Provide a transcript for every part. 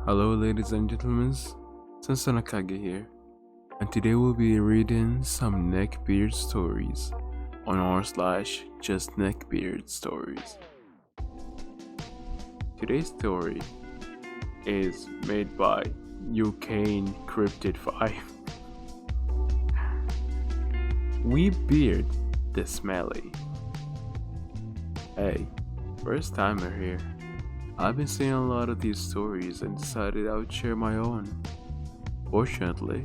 Hello, ladies and gentlemen. Sansanakage here, and today we'll be reading some neckbeard stories on r/ just neckbeard stories. Today's story is made by UK Encrypted 5. We beard the smelly. Hey, first timer here. I've been seeing a lot of these stories and decided I would share my own. Fortunately,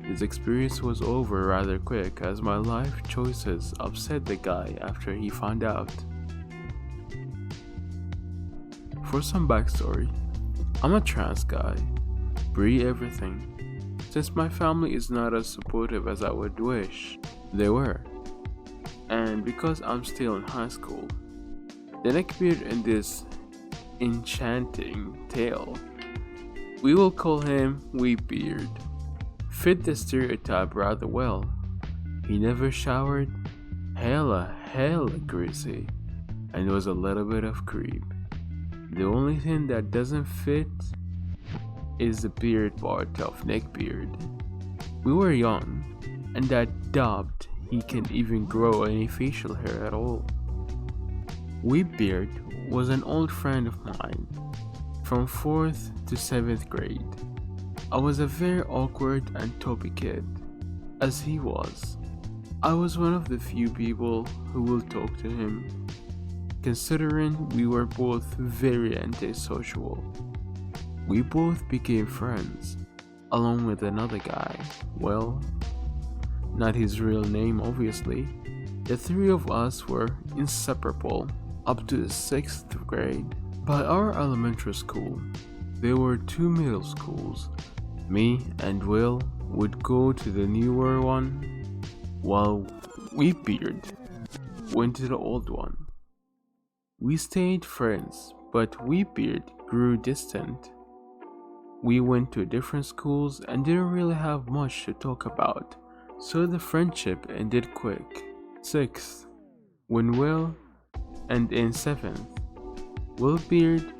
this experience was over rather quick as my life choices upset the guy after he found out. For some backstory, I'm a trans guy, Bree everything. Since my family is not as supportive as I would wish they were, and because I'm still in high school, the neckbeard in this enchanting tale, we will call him Weebeard, fit the stereotype rather well. He never showered, hella greasy, and was a little bit of creep. The only thing that doesn't fit is the beard part of neckbeard. We were young, and I doubt he can even grow any facial hair at all. Weebeard was an old friend of mine from 4th to 7th grade. I was a very awkward and toppy kid, as he was. I was one of the few people who will talk to him, considering we were both very antisocial. We both became friends, along with another guy. Well, not his real name obviously. The three of us were inseparable up to the 6th grade. By our elementary school, there were two middle schools. Me and Will would go to the newer one, while Weebeard went to the old one. We stayed friends, but Weebeard grew distant. We went to different schools and didn't really have much to talk about, so the friendship ended quick. 6th, when Will, and in 7th, Willbeard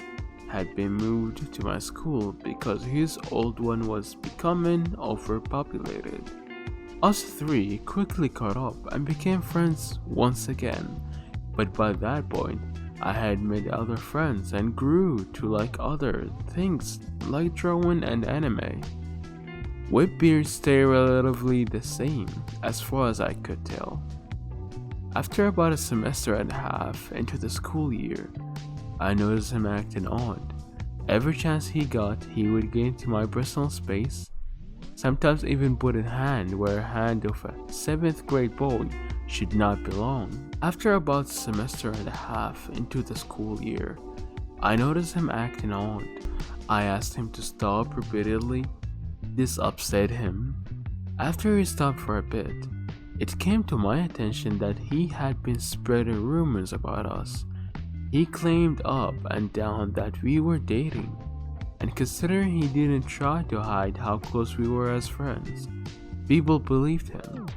had been moved to my school because his old one was becoming overpopulated. Us three quickly caught up and became friends once again, but by that point, I had made other friends and grew to like other things like drawing and anime. Whipbeard stayed relatively the same as far as I could tell. After about a semester and a half into the school year, I noticed him acting odd. Every chance he got, he would get into my personal space, sometimes even put a hand where a hand of a 7th grade boy should not belong. After about a semester and a half into the school year, I noticed him acting odd. I asked him to stop repeatedly. This upset him. After he stopped for a bit, it came to my attention that he had been spreading rumors about us. He claimed up and down that we were dating, and considering he didn't try to hide how close we were as friends, people believed him.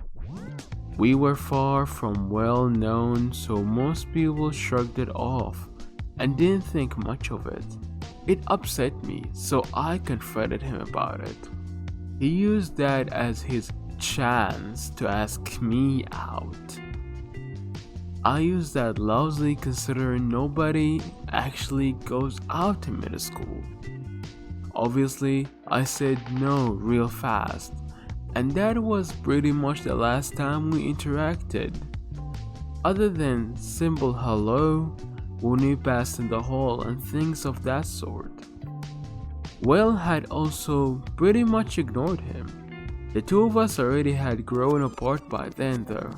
We were far from well known, so most people shrugged it off and didn't think much of it. It upset me, so I confronted him about it. He used that as his chance to ask me out. I used that loosely considering nobody actually goes out to middle school. Obviously, I said no real fast, and that was pretty much the last time we interacted. Other than simple hello when we passed in the hall and things of that sort. Will had also pretty much ignored him. The two of us already had grown apart by then though.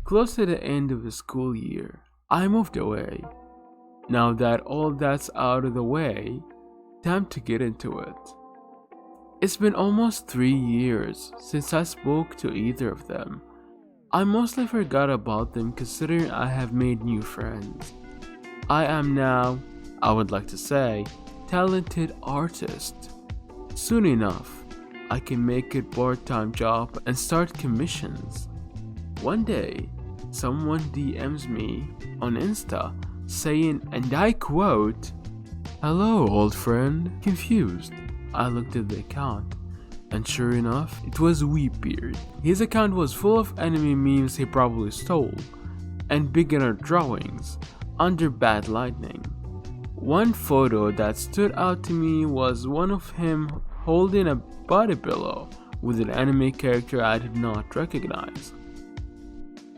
Close to the end of the school year, I moved away. Now that all that's out of the way, time to get into it. It's been almost 3 years since I spoke to either of them. I mostly forgot about them considering I have made new friends. I am now, I would like to say, talented artist. Soon enough, I can make it part-time job and start commissions. One day, someone DMs me on Insta saying, and I quote, Hello, old friend. Confused. I looked at the account, and sure enough, it was Weebeard. His account was full of anime memes he probably stole, and beginner drawings under bad lighting. One photo that stood out to me was one of him holding a body pillow with an anime character I did not recognize.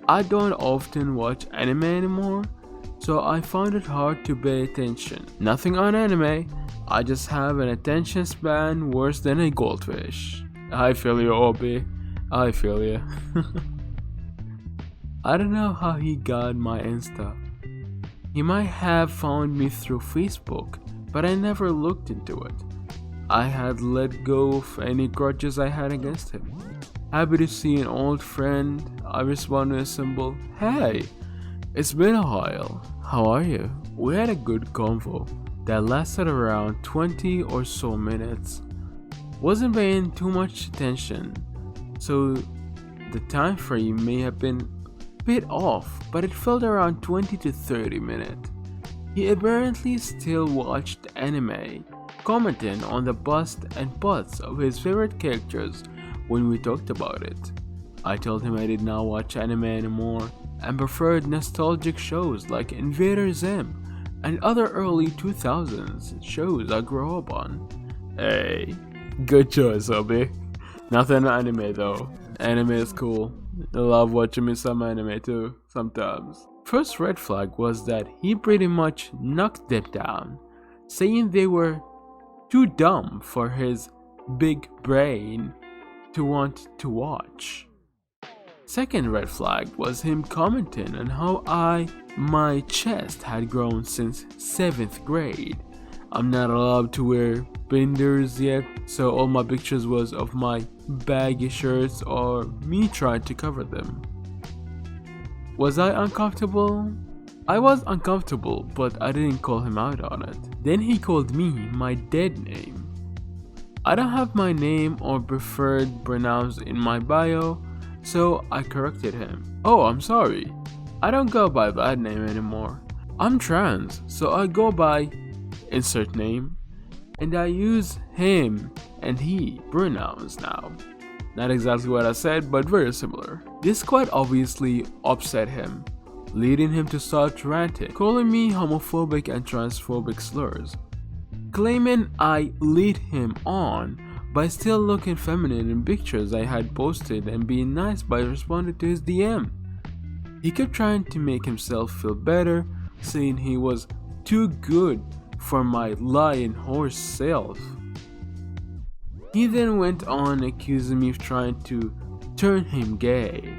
I don't often watch anime anymore, so I found it hard to pay attention. Nothing on anime, I just have an attention span worse than a goldfish. I feel you, Obi. I feel you. I don't know how he got my Insta. He might have found me through Facebook, but I never looked into it. I had let go of any grudges I had against him. Happy to see an old friend. I respond with a simple, "Hey, it's been a while. How are you?" We had a good convo that lasted around 20 or so minutes. Wasn't paying too much attention, so the time frame may have been bit off, but it felt around 20 to 30 minutes. He apparently still watched anime, commenting on the bust and butts of his favorite characters when we talked about it. I told him I did not watch anime anymore and preferred nostalgic shows like Invader Zim and other early 2000s shows I grew up on. Hey, good choice, Obi. Nothing anime though. Anime is cool. I love watching me some anime too, sometimes. First red flag was that he pretty much knocked them down, saying they were too dumb for his big brain to want to watch. Second red flag was him commenting on how my chest had grown since 7th grade. I'm not allowed to wear binders yet, so all my pictures was of my baggy shirts or me trying to cover them. Was I uncomfortable? I was uncomfortable, but I didn't call him out on it. Then he called me my dead name. I don't have my name or preferred pronouns in my bio, so I corrected him. "Oh, I'm sorry. I don't go by that name anymore. I'm trans, so I go by insert name, and I use him and he pronouns now." Not exactly what I said, but very similar. This quite obviously upset him, leading him to start ranting, calling me homophobic and transphobic slurs, claiming I lead him on by still looking feminine in pictures I had posted and being nice by responding to his DM. He kept trying to make himself feel better, saying he was too good for my lying horse self. He then went on accusing me of trying to turn him gay.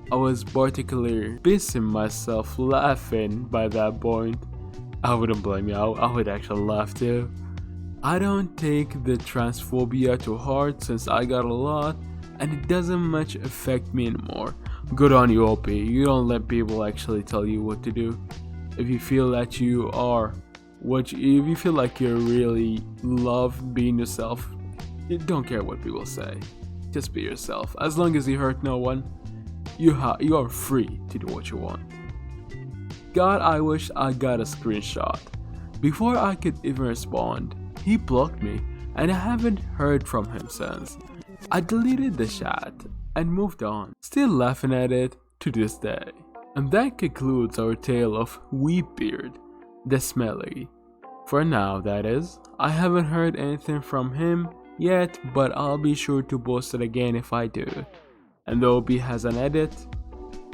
I was particularly pissing myself laughing by that point. I wouldn't blame you, I would actually laugh too. I don't take the transphobia to heart since I got a lot and it doesn't much affect me anymore. Good on you, OP. You don't let people actually tell you what to do. If you feel that you are if you feel like you really love being yourself, you don't care what people say. Just be yourself. As long as you hurt no one, you are free to do what you want. God, I wish I got a screenshot. Before I could even respond, he blocked me and I haven't heard from him since. I deleted the chat and moved on, still laughing at it to this day. And that concludes our tale of Weebeard, the Smelly. For now, that is. I haven't heard anything from him yet, but I'll be sure to post it again if I do. And the OB has an edit,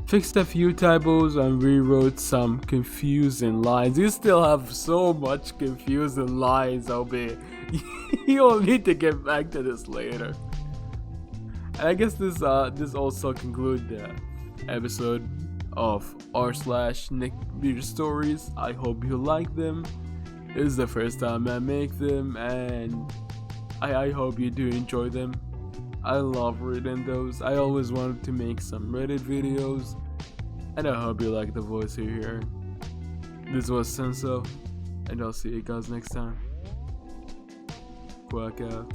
fixed a few typos and rewrote some confusing lines. You still have so much confusing lines, OB. You'll need to get back to this later. And I guess this also concludes the episode of r/neckbeardstories. I hope you like them. This is the first time I make them, and I hope you do enjoy them. I love reading those. I always wanted to make some Reddit videos, and I hope you like the voice you hear. This was Senso, and I'll see you guys next time. Quack out.